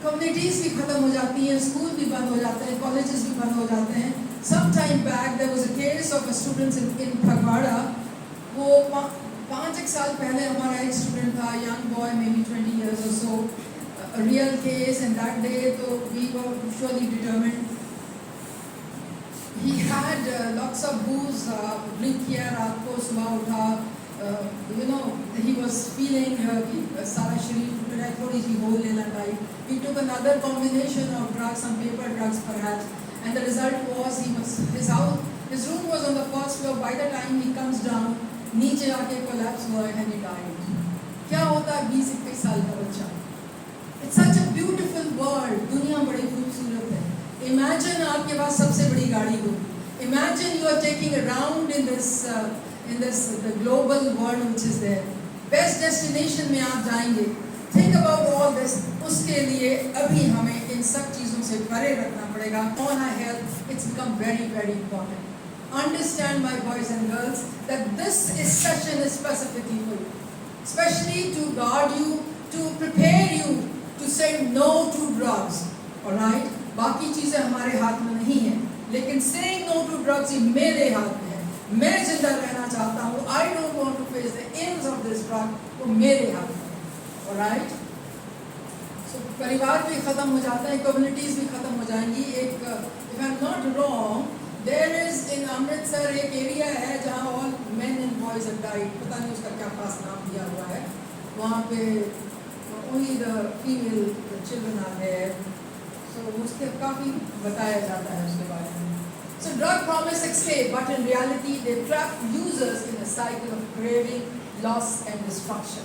Communities भी ख़त्म हो जाती हैं, स्कूल भी बंद हो जाते हैं, कॉलेजेस भी बंद हो जाते हैं. Some time back there was a case of a student in Phagwara. वो 5-1 साल पहले हमारा एक स्टूडेंट था, young boy, maybe 20 years or so, a real case, and that day तो we were surely determined. He had lots of booze, drink किया रात को, सुबह उठा, he was feeling सारा शरीर टूट रहा है, थोड़ी सी होल लेना type. He took another combination of drugs, some paper drugs perhaps, and the result was his room was on the first floor. By the time he comes down, नीचे आके collapse हुआ and he died. क्या होता है 20-21 साल का बच्चा? It's such a beautiful world. दुनिया बड़ी खूबसूरत है. Imagine आपके पास सबसे बड़ी गाड़ी हो. Imagine you are taking a round in this the global world which is there. Best destination में आप जाएंगे. Think about all this. उसके लिए अभी हमें इन सब चीज़ों से परे रखना पड़ेगा. On our health, it's become very, very important. Understand, my boys and girls, that this session is specifically for you, especially to guard you, to prepare you to say no to drugs. All right? बाकी चीज़ें हमारे हाथ में नहीं हैं, लेकिन saying no to drugs ये मेरे हाथ में है. मैं जिंदा रहना चाहता हूँ. I don't want to face the ills of this drug. वो मेरे हाथ में है. All right? So परिवार भी खत्म हो जाते हैं, communities भी खत्म हो जाएंगी. एक if I'm not wrong, there is in Amritsar एक area है जहाँ all men and boys have died. पता नहीं उसका क्या खास नाम दिया हुआ है. वहाँ पे only the female children are there. So उसके काफ़ी बताया जाता है उसके बारे में. So drug promise escape, but in reality they trap users in a cycle of craving, loss and destruction.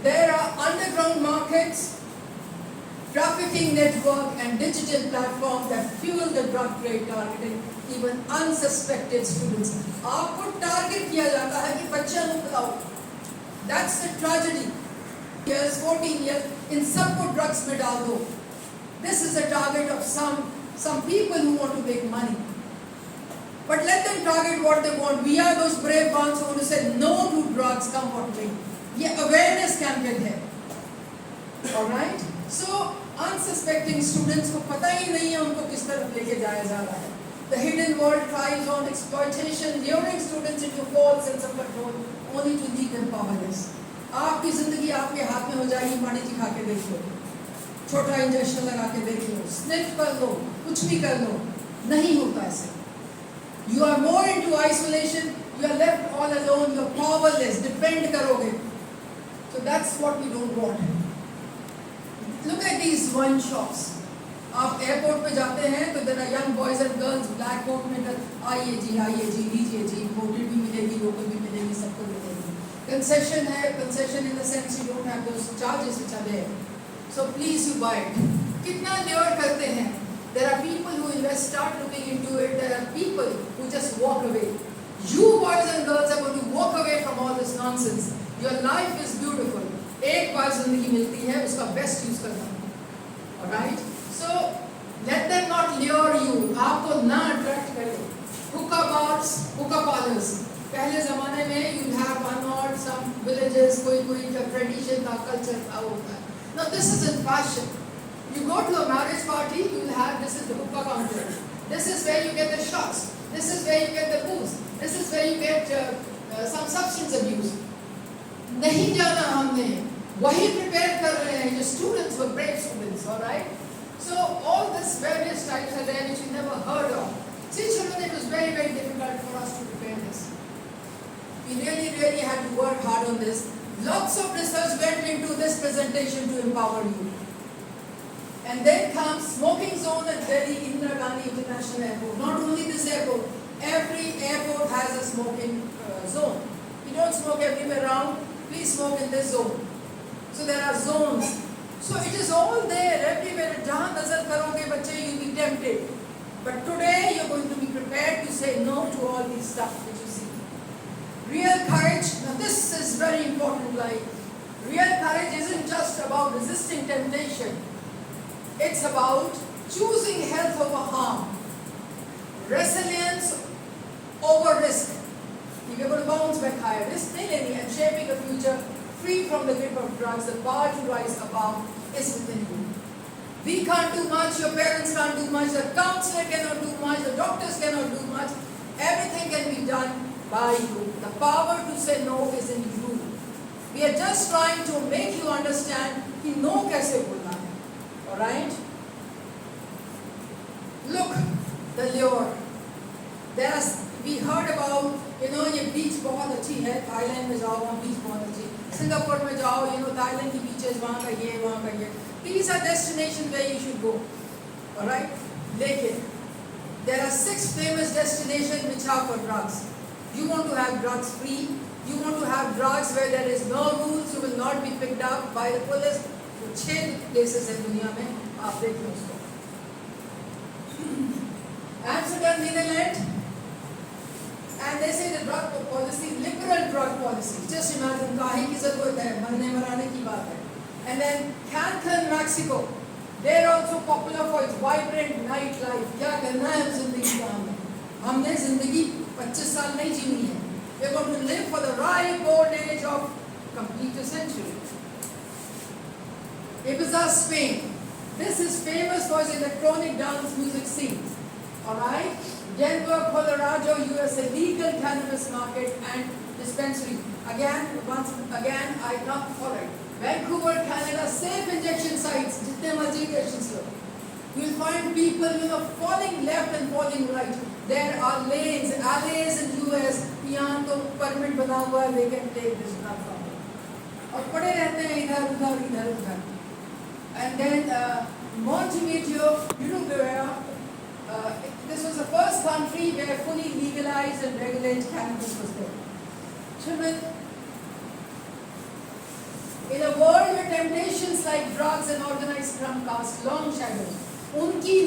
There are underground markets, trafficking network and digital platforms that fuel the drug trade, targeting even unsuspected students. आपको target किया जाता है कि बच्चा नुकताओ. That's the tragedy. Years, 14 years, इन सबको drugs में डाल दो. This is the target of some people who want to make money. But let them target what they want. We are those brave ones who want to say no to drugs, come what may. ये awareness campaign है. All right? So unsuspecting students को पता ही नहीं है उनको किस तरफ लेके जाया जा रहा है. The hidden world thrives on exploitation, luring students into false sense of control, only to leave them powerless. आपकी जिंदगी आपके हाथ में हो जाएगी. पानी जी खा के देख लो, छोटा इंजेक्शन लगा के देख लो, स्निफ कर लो, कुछ भी कर लो, नहीं होता ऐसे. You are more into isolation. You are left all alone. You are powerless. Depend करोगे. So that's what we don't want. Look at these wine shops. आप एयरपोर्ट पे जाते हैं तो there are young boys and girls black coat में आइए जी लीजिए जी, imported भी मिलेगी, local भी मिलेगी, सबको मिलेगी. Concession है, concession in the sense you don't have those charges which are there. So please you buy it. कितना lure करते हैं. There are people who invest, start looking into it. There are people who just walk away. You boys and girls are going to walk away from all this nonsense. Your life is beautiful. एक बार जिंदगी मिलती है, उसका best use करना. All right? So let them not lure you. आपको ना attract करें. Hookah bars, hookah parlors. पहले ज़माने में you have one or some villages, कोई का tradition था, culture था होता. Now this is in fashion. You go to a marriage party, you will have, this is the hookah counter. This is where you get the shots. This is where you get the booze. This is where you get some substance abuse. नहीं जाना हमने, वही prepare कर रहे हैं. Your students were brave students, all right? So all this various types are there which you never heard of. See children, it was very, very difficult for us to prepare this. We really had to work hard on this. Lots of research went into this presentation to empower you. And then comes smoking zone at Delhi Indira Gandhi International Airport. Not only this airport, every airport has a smoking zone. You don't smoke everywhere around, please smoke in this zone. So there are zones. So it is all there everywhere. जहाँ नजर करोगे बच्चे, you'll be tempted. But today you're going to be prepared to say no to all these stuff which you see. Real courage. Now this is very important. Like real courage isn't just about resisting temptation. It's about choosing health over harm, resilience over risk. If you're going to bounce back higher, risk नहीं लेनी, and shaping a future free from from the grip of drugs, the power to rise above is within you. We can't do much, your parents can't do much, the counselor cannot do much, the doctors cannot do much. Everything can be done by you. The power to say no is in you. We are just trying to make you understand कि no कैसे बोलना है. Alright? Look, the lure. We heard about, ये beach बहुत अच्छी है, Thailand में जाओ वहाँ beach बहुत अच्छी, सिंगापुर में जाओ, थाईलैंड की beaches वहाँ का ये. These are destinations where you should go. Alright? Lekin, there are 6 famous destinations which are for drugs. You want to have drugs free, you want to have drugs where there is no rules, you will not be picked up by the police. तो 6 places हैं दुनिया में, आप देख लो उसको. Amsterdam, Netherlands, and they say the drug policy, liberal drug policy. Just imagine काहे की ज़रूरत है, मरने मराने की बात है. And then Cancun, Mexico. They're also popular for its vibrant nightlife. क्या करना है ज़िंदगी का हमें? हमने ज़िंदगी 25 साल नहीं जीनी है. We're going to live for the ripe old age of complete a century. Ibiza, Spain. This is famous for its electronic dance music scene. Alright? Denver, Colorado, USA, legal cannabis market and dispensary. Again, I come forward. Vancouver, Canada, safe injection sites. जितने मर्जी injections low. You will find people, falling left and falling right. There are lanes, alleys in US. यहाँ तो permit बना हुआ है, they can take this drug from it. और पड़े रहते हैं इधर उधर. And then Montevideo, Uruguay. This was the first country where fully legalized and regulated cannabis was there. Children, in a world where temptations like drugs and organized crime cast long shadows, उनकी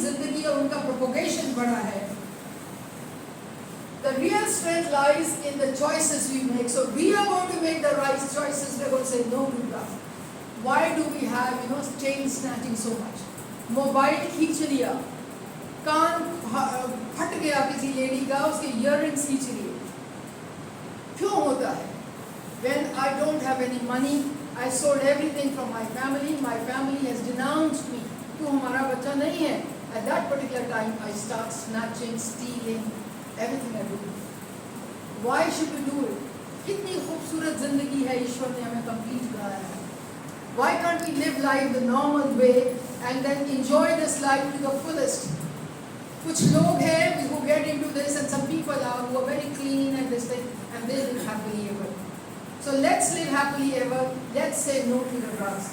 जिंदगी और उनका propagation बढ़ा है. The real strength lies in the choices we make. So we are going to make the right choices. We are going to say no to drugs. Why do we have, chain snatching so much? Mobile खींच लिया, कान फट गया किसी lady का, उसके earrings खींच लिए. क्यों होता है? When I don't have any money, I sold everything from my family. My family has denounced me. तू हमारा बच्चा नहीं है. At that particular time, I start snatching, stealing, everything I do. Why should we do it? कितनी खूबसूरत जिंदगी है ईश्वर ने हमें complete कराया है. Why can't we live life the normal way and then enjoy this life to the fullest? कुछ लोग हैं who get into this, and some people are who are very clean and this thing, and they live happily ever. So let's live happily ever. Let's say no to the drugs.